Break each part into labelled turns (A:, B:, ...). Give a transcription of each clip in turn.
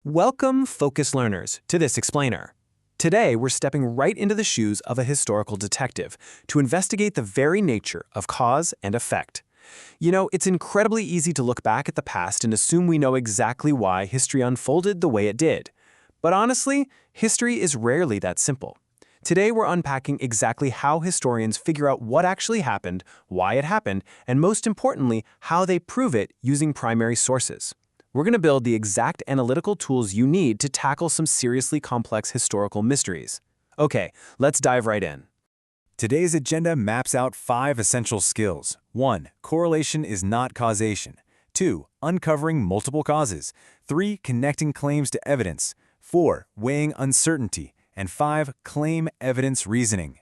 A: Welcome, focus learners, to this explainer. Today, we're stepping right into the shoes of a historical detective to investigate the very nature of cause and effect. You know, it's incredibly easy to look back at the past and assume we know exactly why history unfolded the way it did. But honestly, history is rarely that simple. Today, we're unpacking exactly how historians figure out what actually happened, why it happened, and most importantly, how they prove it using primary sources. We're going to build the exact analytical tools you need to tackle some seriously complex historical mysteries. Okay, let's dive right in.
B: Today's agenda maps out 5 essential skills. 1. Correlation is not causation. 2. Uncovering multiple causes. 3. Connecting claims to evidence. 4. Weighing uncertainty. And 5. Claim evidence reasoning.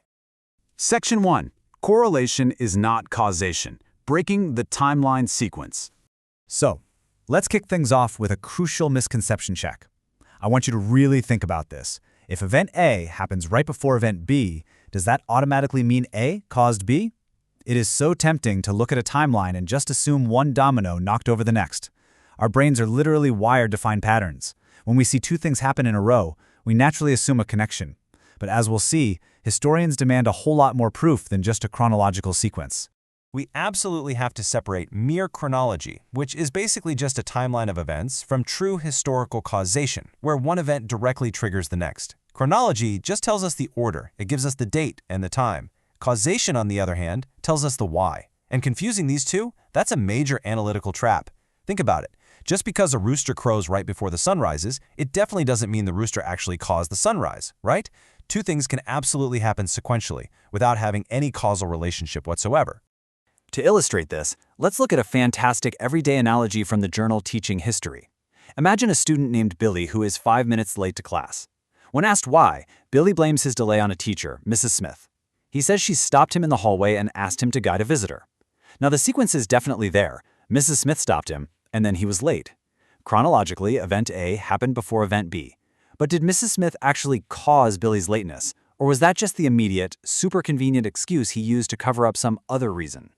C: Section 1. Correlation is not causation. Breaking the timeline sequence.
B: So, let's kick things off with a crucial misconception check. I want you to really think about this. If event A happens right before event B, does that automatically mean A caused B? It is so tempting to look at a timeline and just assume one domino knocked over the next. Our brains are literally wired to find patterns. When we see two things happen in a row, we naturally assume a connection. But as we'll see, historians demand a whole lot more proof than just a chronological sequence.
D: We absolutely have to separate mere chronology, which is basically just a timeline of events, from true historical causation, where one event directly triggers the next. Chronology just tells us the order, it gives us the date and the time. Causation, on the other hand, tells us the why. And confusing these two, that's a major analytical trap. Think about it. Just because a rooster crows right before the sun rises, it definitely doesn't mean the rooster actually caused the sunrise, right? Two things can absolutely happen sequentially, without having any causal relationship whatsoever.
E: To illustrate this, let's look at a fantastic everyday analogy from the journal Teaching History. Imagine a student named Billy who is 5 minutes late to class. When asked why, Billy blames his delay on a teacher, Mrs. Smith. He says she stopped him in the hallway and asked him to guide a visitor. Now the sequence is definitely there. Mrs. Smith stopped him, and then he was late. Chronologically, event A happened before event B. But did Mrs. Smith actually cause Billy's lateness, or was that just the immediate, super convenient excuse he used to cover up some other reason?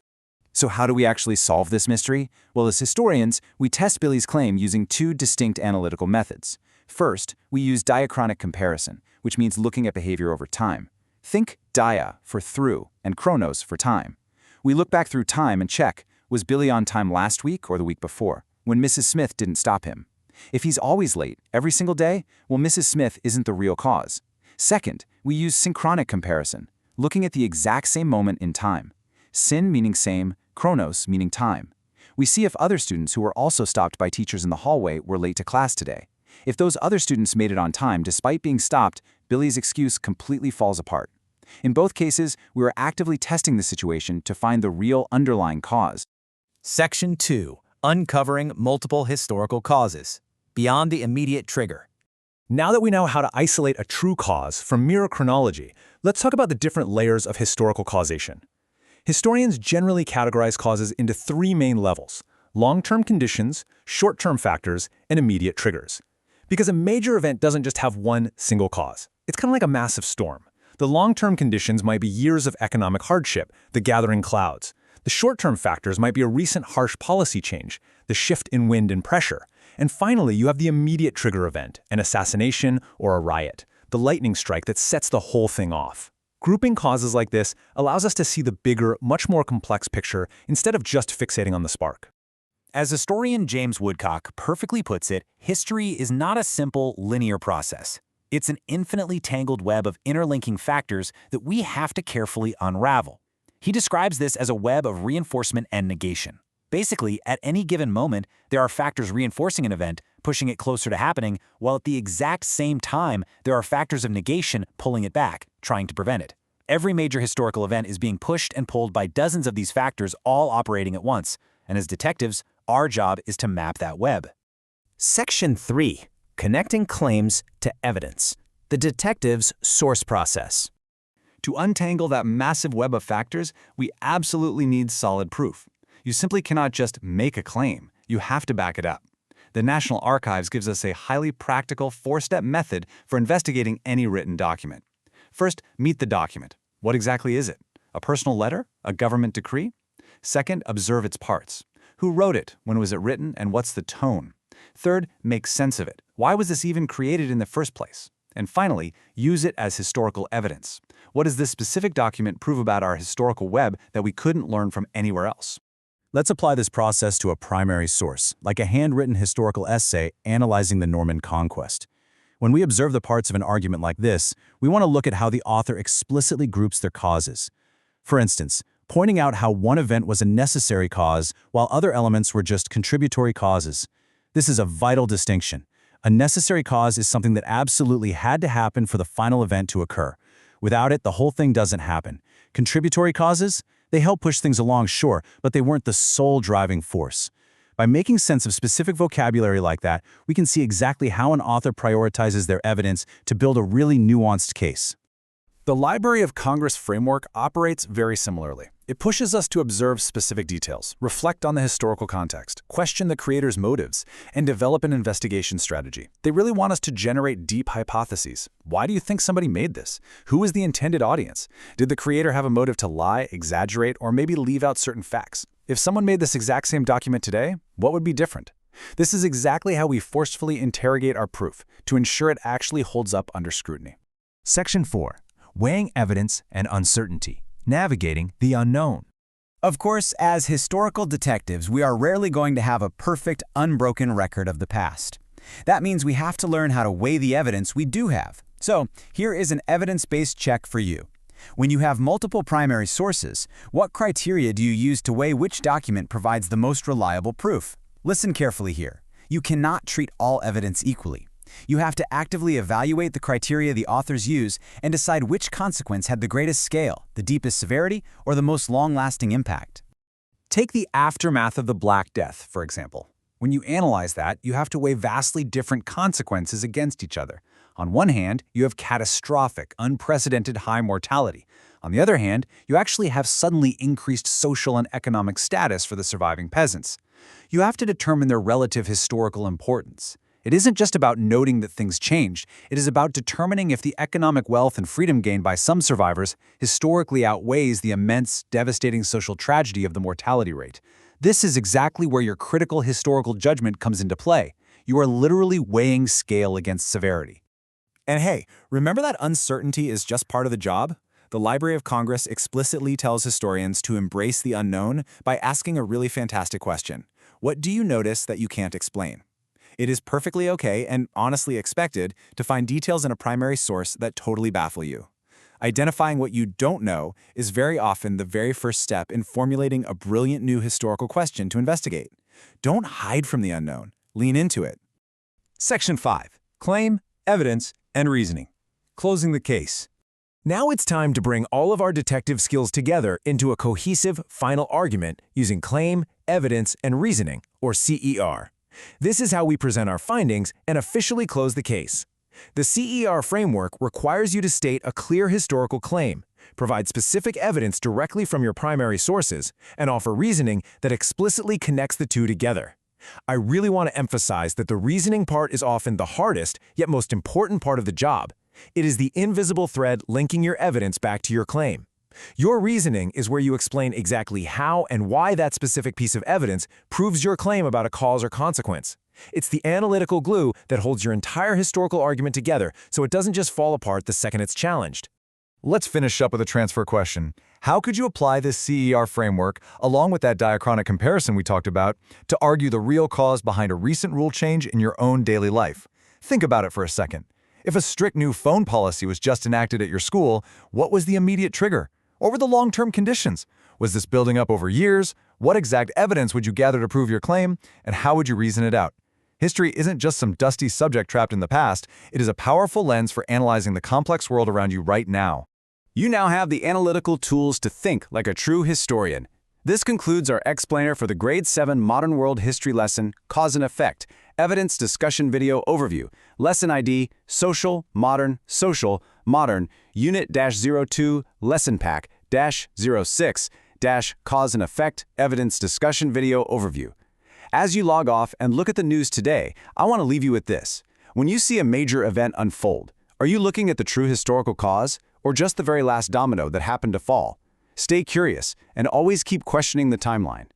A: So how do we actually solve this mystery? Well, as historians, we test Billy's claim using two distinct analytical methods. First, we use diachronic comparison, which means looking at behavior over time. Think dia for through and chronos for time. We look back through time and check, was Billy on time last week or the week before, when Mrs. Smith didn't stop him? If he's always late, every single day, well, Mrs. Smith isn't the real cause. Second, we use synchronic comparison, looking at the exact same moment in time. Syn meaning same, chronos meaning time. We see if other students who were also stopped by teachers in the hallway were late to class today. If those other students made it on time despite being stopped, Billy's excuse completely falls apart. In both cases, we are actively testing the situation to find the real underlying cause.
D: Section 2. Uncovering multiple historical causes. Beyond the immediate trigger.
F: Now that we know how to isolate a true cause from mere chronology, let's talk about the different layers of historical causation. Historians generally categorize causes into 3 main levels: long-term conditions, short-term factors, and immediate triggers. Because a major event doesn't just have one single cause. It's kind of like a massive storm. The long-term conditions might be years of economic hardship, the gathering clouds. The short-term factors might be a recent harsh policy change, the shift in wind and pressure. And finally, you have the immediate trigger event, an assassination or a riot, the lightning strike that sets the whole thing off. Grouping causes like this allows us to see the bigger, much more complex picture instead of just fixating on the spark.
D: As historian James Woodcock perfectly puts it, history is not a simple, linear process. It's an infinitely tangled web of interlinking factors that we have to carefully unravel. He describes this as a web of reinforcement and negation. Basically, at any given moment, there are factors reinforcing an event, pushing it closer to happening, while at the exact same time, there are factors of negation pulling it back, trying to prevent it. Every major historical event is being pushed and pulled by dozens of these factors all operating at once, and as detectives, our job is to map that web.
G: Section 3. Connecting claims to evidence. The detective's source process.
B: To untangle that massive web of factors, we absolutely need solid proof. You simply cannot just make a claim. You have to back it up. The National Archives gives us a highly practical 4-step method for investigating any written document. First, meet the document. What exactly is it? A personal letter? A government decree? Second, observe its parts. Who wrote it? When was it written? And what's the tone? Third, make sense of it.
A: Why was this even created in the first place? And finally, use it as historical evidence. What does this specific document prove about our historical web that we couldn't learn from anywhere else?
B: Let's apply this process to a primary source, like a handwritten historical essay analyzing the Norman conquest. When we observe the parts of an argument like this, we want to look at how the author explicitly groups their causes. For instance, pointing out how one event was a necessary cause while other elements were just contributory causes. This is a vital distinction. A necessary cause is something that absolutely had to happen for the final event to occur. Without it, the whole thing doesn't happen. Contributory causes? They help push things along, sure, but they weren't the sole driving force. By making sense of specific vocabulary like that, we can see exactly how an author prioritizes their evidence to build a really nuanced case.
F: The Library of Congress framework operates very similarly. It pushes us to observe specific details, reflect on the historical context, question the creator's motives, and develop an investigation strategy. They really want us to generate deep hypotheses. Why do you think somebody made this? Who is the intended audience? Did the creator have a motive to lie, exaggerate, or maybe leave out certain facts? If someone made this exact same document today, what would be different? This is exactly how we forcefully interrogate our proof to ensure it actually holds up under scrutiny.
H: Section 4. Weighing evidence and uncertainty. Navigating the unknown.
E: Of course, as historical detectives, we are rarely going to have a perfect, unbroken record of the past. That means we have to learn how to weigh the evidence we do have. So, here is an evidence-based check for you. When you have multiple primary sources, what criteria do you use to weigh which document provides the most reliable proof? Listen carefully here. You cannot treat all evidence equally. You have to actively evaluate the criteria the authors use and decide which consequence had the greatest scale, the deepest severity, or the most long-lasting impact.
A: Take the aftermath of the Black Death, for example. When you analyze that, you have to weigh vastly different consequences against each other. On one hand, you have catastrophic, unprecedented high mortality. On the other hand, you actually have suddenly increased social and economic status for the surviving peasants. You have to determine their relative historical importance. It isn't just about noting that things changed, it is about determining if the economic wealth and freedom gained by some survivors historically outweighs the immense, devastating social tragedy of the mortality rate. This is exactly where your critical historical judgment comes into play. You are literally weighing scale against severity.
D: And hey, remember that uncertainty is just part of the job? The Library of Congress explicitly tells historians to embrace the unknown by asking a really fantastic question. What do you notice that you can't explain? It is perfectly okay and honestly expected to find details in a primary source that totally baffle you. Identifying what you don't know is very often the very first step in formulating a brilliant new historical question to investigate. Don't hide from the unknown. Lean into it.
H: Section 5. Claim, evidence, and reasoning. Closing the case. Now it's time to bring all of our detective skills together into a cohesive final argument using claim, evidence, and reasoning, or CER. This is how we present our findings and officially close the case. The CER framework requires you to state a clear historical claim, provide specific evidence directly from your primary sources, and offer reasoning that explicitly connects the two together. I really want to emphasize that the reasoning part is often the hardest, yet most important part of the job. It is the invisible thread linking your evidence back to your claim. Your reasoning is where you explain exactly how and why that specific piece of evidence proves your claim about a cause or consequence. It's the analytical glue that holds your entire historical argument together so it doesn't just fall apart the second it's challenged.
F: Let's finish up with a transfer question. How could you apply this CER framework, along with that diachronic comparison we talked about, to argue the real cause behind a recent rule change in your own daily life? Think about it for a second. If a strict new phone policy was just enacted at your school, what was the immediate trigger? What were the long-term conditions? Was this building up over years? What exact evidence would you gather to prove your claim? And how would you reason it out? History isn't just some dusty subject trapped in the past. It is a powerful lens for analyzing the complex world around you right now.
C: You now have the analytical tools to think like a true historian. This concludes our explainer for the Grade 7 Modern World History lesson, Cause and Effect, Evidence Discussion Video Overview, Lesson ID, Social, Modern, Unit-02, Lesson Pack-06, Cause and Effect, Evidence Discussion Video Overview. As you log off and look at the news today, I want to leave you with this. When you see a major event unfold, are you looking at the true historical cause, or just the very last domino that happened to fall? Stay curious and always keep questioning the timeline.